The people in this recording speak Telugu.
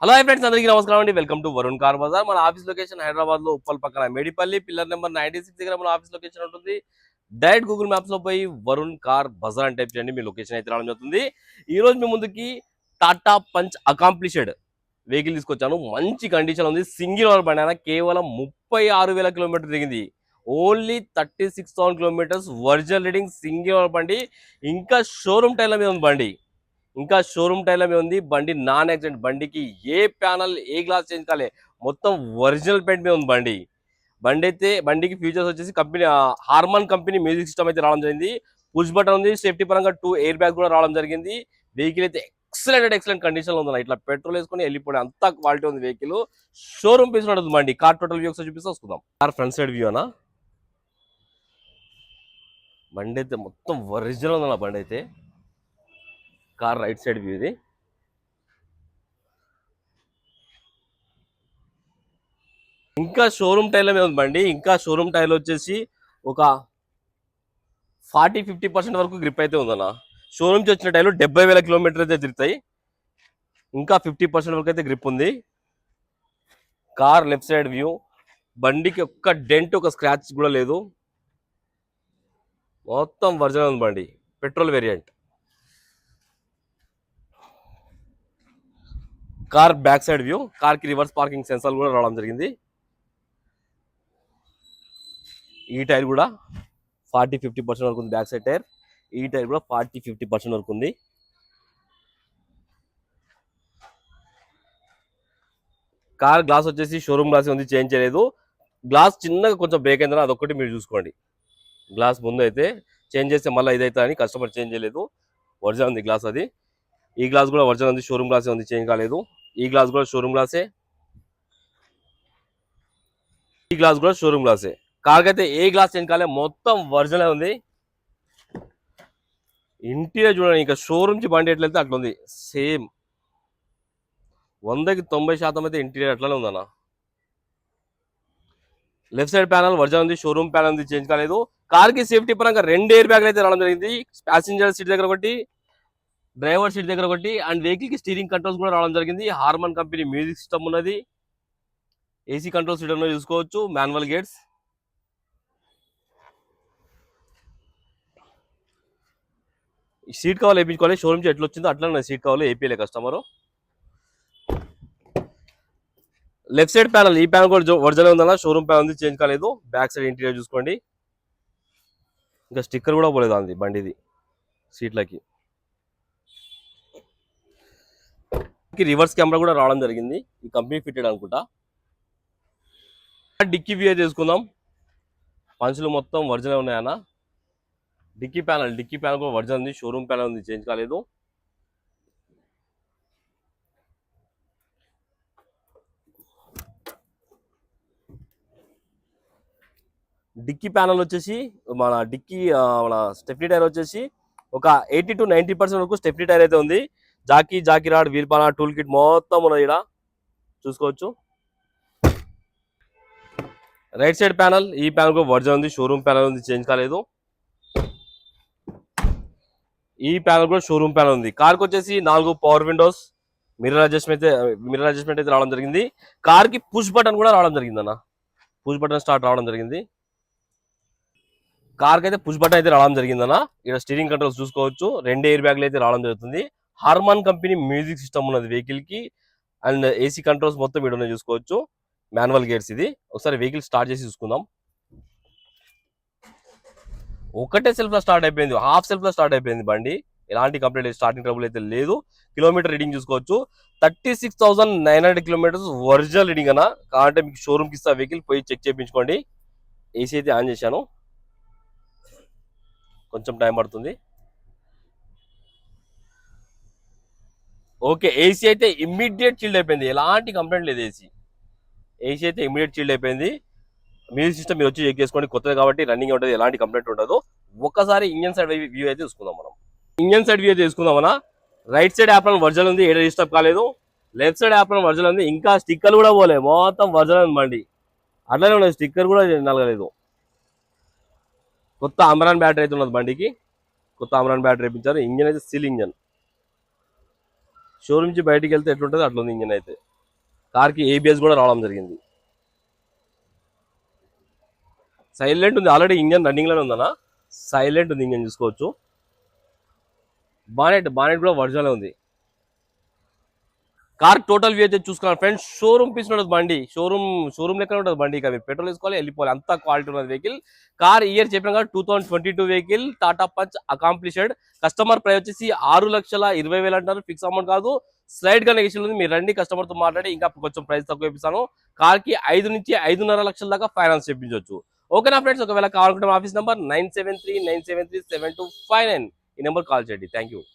హలో హై ఫ్రెండ్స్, అందరికీ నమస్కారం అండి. Welcome to Varun Car Bazaar. మన ఆఫీస్ లొకేషన్ హైదరాబాద్ లో ఉప్పల్ పక్కన మేడిపల్లి పిల్లర్ నెంబర్ 96 దగ్గర మన ఆఫీస్ లొకేషన్ ఉంటుంది. డైరెక్ట్ గూగుల్ మ్యాప్స్ లో పోయి వరుణ్ కార్ బజార్ అని టైప్ చేయండి, మీ లొకేషన్ అయితే రావడం జరుగుతుంది. ఈ రోజు మీ ముందుకి టాటా పంచ్ అకాంప్లిషెడ్ వెహికల్ తీసుకొచ్చాను. మంచి కండిషన్ ఉంది. సింగిల్ ఓనర్ బండి అయినా కేవలం 36,000 కిలోమీటర్ దిగింది. Only 36,000 kilometres original reading, single owner బండి. ఇంకా షోరూమ్ టైర్ల మీద ఉంది బండి. ఉంది బండి. Non accident. బండికి ఏ ప్యానల్ ఏ గ్లాస్ చేంజ్ కాలే, మొత్తం ఒరిజినల్ పెయింట్ మీద ఉంది బండి. బండికి ఫీచర్స్ వచ్చేసి company Harman company music system అయితే రావడం జరిగింది. పుష్ బటన్ ఉంది. సేఫ్టీ పరంగా 2 ఎయిర్ బ్యాగ్ కూడా రావడం జరిగింది. వెహికల్ అయితే ఎక్సలెంట్ కండిషన్ లో ఉంది. ఇట్లా పెట్రోల్ వేసుకుని వెళ్ళిపోయి అంత క్వాలిటీ ఉంది వెహికల్. షోరూమ్ పీస్ ఉంటుంది బండి. కార్ టోటల్ వ్యూ ఒకసారి చూపిస్తే వస్తుందాం. కార్ ఫ్రంట్ సైడ్ వ్యూ అనా, బండి అయితే మొత్తం ఒరిజినల్ ఉంది. బండి అయితే కార్ రైట్ సైడ్ వ్యూ ఇది. ఇంకా షోరూమ్ టైర్ల మీద ఉంది బండి. ఇంకా షోరూమ్ టైర్లు వచ్చేసి ఒక 40-50% వరకు గ్రిప్ అయితే ఉందన్న. షోరూమ్ నుంచి వచ్చిన టైర్లు 70,000 కిలోమీటర్ అయితే తిరుగుతాయి. ఇంకా 50% వరకు అయితే గ్రిప్ ఉంది. Car left side view. బండికి ఒక్క డెంట్, ఒక స్క్రాచ్ కూడా లేదు. మొత్తం ఒరిజినల్ ఉంది బండి. Petrol variant. Car back side view. కార్కి రివర్స్ పార్కింగ్ సెన్సార్ కూడా రావడం జరిగింది. ఈ టైర్ కూడా 40-50% వరకు ఉంది. Back side tyre. ఈ టైర్ కూడా 40-50% వరకు ఉంది. కార్ గ్లాస్ వచ్చేసి షోరూమ్ గ్లాస్ ఉంది, చేంజ్ చేయలేదు. గ్లాస్ చిన్నగా కొంచెం బ్రేక్ అయిందని అదొక్కటి మీరు చూసుకోండి. గ్లాస్ ముందు అయితే చేంజ్ చేస్తే మళ్ళీ ఇదైతే అని కస్టమర్ చేంజ్ చేయలేదు. ఒరిజినల్ ఉంది గ్లాస్ అది. ఈ గ్లాస్ కూడా ఒరిజినల్ ఉంది, షోరూమ్ గ్లాసే ఉంది, చేంజ్ కాలేదు. ఈ గ్లాస్ కూడా షోరూమ్ గ్లాసే. ఈ గ్లాస్ కూడా షోరూమ్ గ్లాసే. కార్కి అయితే ఏ గ్లాస్ చేంజ్ కాలే, మొత్తం ఒరిజినల్ ఉంది. ఇంటీరియర్ చూడండి, ఇంకా షోరూమ్ నుంచి బండి ఎట్లయితే అట్లా ఉంది. సేమ్ 100కి 90% అయితే ఇంటీరియర్ అట్లానే ఉందన్న. లెఫ్ట్ సైడ్ ప్యానల్ ఒరిజినల్ ఉంది, షోరూమ్ ప్యానల్ ఉంది, చేంజ్ కాలేదు. కార్కి సేఫ్టీ పరంగా 2 ఎయిర్ బ్యాగ్లు అయితే రావడం జరిగింది. ప్యాసింజర్ సీట్ దగ్గర ఒకటి, డ్రైవర్ సీట్ దగ్గర ఒకటి, అండ్ వెహికల్ కి స్టీరింగ్ కంట్రోల్స్ కూడా రావడం జరిగింది. హార్మన్ కంపెనీ మ్యూజిక్ సిస్టమ్ ఉన్నది. ఏసీ కంట్రోల్ సీట్ ఉన్నది చూసుకోవచ్చు. Manual gates. సీట్ కవర్ వేయించుకోవాలి. షోరూమ్ నుంచి ఎట్లా వచ్చిందో అట్లా సీట్ కవర్ ఏపీలే కస్టమర్. లెఫ్ట్ సైడ్ ప్యానల్, ఈ ప్యానల్ కూడా ఒరిజినల్ ఉందన్న, షోరూమ్ ప్యానల్ ఉంది, చేంజ్ కాలేదు. బ్యాక్ సైడ్ ఇంటీరియర్ చూసుకోండి. ఇంకా స్టిక్కర్ కూడా పోలేదు అంది బండిది సీట్లకి. రివర్స్ కెమెరా కూడా రావడం జరిగింది. ఈ కంపెనీ ఫిట్టెడ్ అనుకుంటా. డిక్కీ వ్యూ చేసుకుందాం. పంచులు మొత్తం ఒరిజినల్ ఉన్నాయన్న. డిక్కీ ప్యానల్ కూడా ఒరిజినల్ ఉంది, షోరూమ్ ప్యానల్ ఉంది, చేంజ్ కాలేదు. డిక్కీ ప్యానల్ వచ్చేసి మన స్టెప్నీ టైర్ వచ్చేసి ఒక 80-90% వరకు స్టెప్నీ టైర్ అయితే ఉంది. జాకీ రాడ్, వీల్ పానా, టూల్ కిట్ మొత్తం ఉన్నది ఇక్కడ చూసుకోవచ్చు. రైట్ సైడ్ ప్యానల్, ఈ ప్యానల్ కూడా ఒరిజినల్ ఉంది, షోరూమ్ ప్యానల్ ఉంది, చేంజ్ కాలేదు. ఈ ప్యానల్ కూడా షోరూమ్ ప్యానల్ ఉంది. కార్కి వచ్చేసి 4 పవర్ విండోస్, మిర్రర్ అడ్జస్ట్మెంట్ అయితే రావడం జరిగింది. కార్కి పుష్ బటన్ కూడా రావడం జరిగింది అన్న. పుష్ బటన్ స్టార్ట్ రావడం జరిగింది. కార్కి అయితే పుష్ బటన్ అయితే రావడం జరిగిందన్న. ఇక్కడ స్టీరింగ్ కంట్రోల్స్ చూసుకోవచ్చు. 2 ఎయిర్ బ్యాగ్లు అయితే రావడం జరుగుతుంది. హార్మన్ కంపెనీ మ్యూజిక్ సిస్టమ్ ఉన్నది వెహికల్ కి. అండ్ ఏసీ కంట్రోల్స్ మొత్తం ఇక్కడ ఉన్నాయి చూసుకోవచ్చు. మాన్యువల్ గేర్స్ ఇది. ఒకసారి వెహికల్ స్టార్ట్ చేసి చూసుకుందాం. ఒకటే సెల్ఫ్ లో స్టార్ట్ అయిపోయింది, హాఫ్ సెల్ఫ్ లో స్టార్ట్ అయిపోయింది బండి. ఎలాంటి కంప్లీట్ స్టార్టింగ్ ట్రబుల్ అయితే లేదు. కిలోమీటర్ రీడింగ్ చూసుకోవచ్చు. 36,900 కిలోమీటర్స్ ఒరిజినల్ రీడింగ్ అన్న. కాబట్టి మీకు షోరూమ్కి ఇస్తా వెహికల్, పోయి చెక్ చేయించుకోండి. ఏసీ అయితే ఆన్ చేశాను, కొంచెం టైం పడుతుంది. ఓకే, ఏసీ అయితే ఇమ్మీడియట్ చిల్డ్ అయిపోయింది, ఎలాంటి కంప్లైంట్ లేదు. ఏసీ అయితే ఇమ్మీడియట్ చిల్డ్ అయిపోయింది. మ్యూజిక్ సిస్టమ్ మీరు వచ్చి చెక్ చేసుకోండి, కొత్తది కాబట్టి రన్నింగ్ ఉంటుంది, ఎలాంటి కంప్లైంట్ ఉండదు. ఒక్కసారి ఇంజన్ సైడ్ వ్యూ అయితే చూసుకుందాం మనం. ఇంజన్ సైడ్ వ్యూ చేసుకుందామన్నా. రైట్ సైడ్ యాప్రాన్ ఒరిజినల్ ఉంది, ఏ డిస్టర్బ్ కాలేదు. లెఫ్ట్ సైడ్ యాప్రాన్ ఒరిజినల్ ఉంది, ఇంకా స్టిక్కర్ కూడా పోలే, మొత్తం ఒరిజినల్ ఉంది బండి. అట్లానే ఉన్నది, స్టిక్కర్ కూడా నలగలేదు. కొత్త అమరాన్ బ్యాటరీ అయితే ఉన్నది బండికి. కొత్త అమరాన్ బ్యాటరీ వేయించారు. ఇంజన్ అయితే స్టీల్ ఇంజన్. షోరూమ్ నుంచి బయటికి వెళ్తే ఎట్లుంటుంది అట్లా ఉంది ఇంజన్ అయితే. కార్ కి ఏబిఎస్ కూడా రావడం జరిగింది. సైలెంట్ ఉంది, ఆల్రెడీ ఇంజన్ రన్నింగ్ లోనే ఉందన్న. సైలెంట్ ఉంది ఇంజన్, చూసుకోవచ్చు. బానెట్ బానెట్ కూడా ఒరిజినల్ ఉంది. కార్ టోటల్ వ్యూ అయితే చూసుకున్నాను ఫ్రెండ్స్. షోరూమ్ పీస్ ఉంటుంది బండి, షోరూమ్ లెక్క ఉంటుంది బండి. ఇక మీరు పెట్రోల్ వేసుకోవాలి, వెళ్ళిపోవాలి, అంత క్వాలిటీ ఉన్నది వెహికల్. కార్ ఇయర్ చెప్పిన కదా 2022 vehicle, Tata Punch accomplished. Customer price వచ్చేసి 6,20,000 అంటారు, ఫిక్స్ అమౌంట్ కాదు. స్లైడ్ గా నెగోషియబుల్ ఉంది, మీరు రండి కస్టమర్ తో మాట్లాడి ఇంకా కొంచెం ప్రైస్ తక్కువ ఇప్పిస్తాను. కార్ కి 5 నుంచి 5.5 లక్షల దాకా ఫైనాన్స్ చెప్పించవచ్చు. ఓకేనా ఫ్రెండ్స్, ఒకవేళ కావాలనుకుంటే ఆఫీస్ నెంబర్ 9739737259, ఈ నెంబర్ కాల్ చేయండి. Thank you.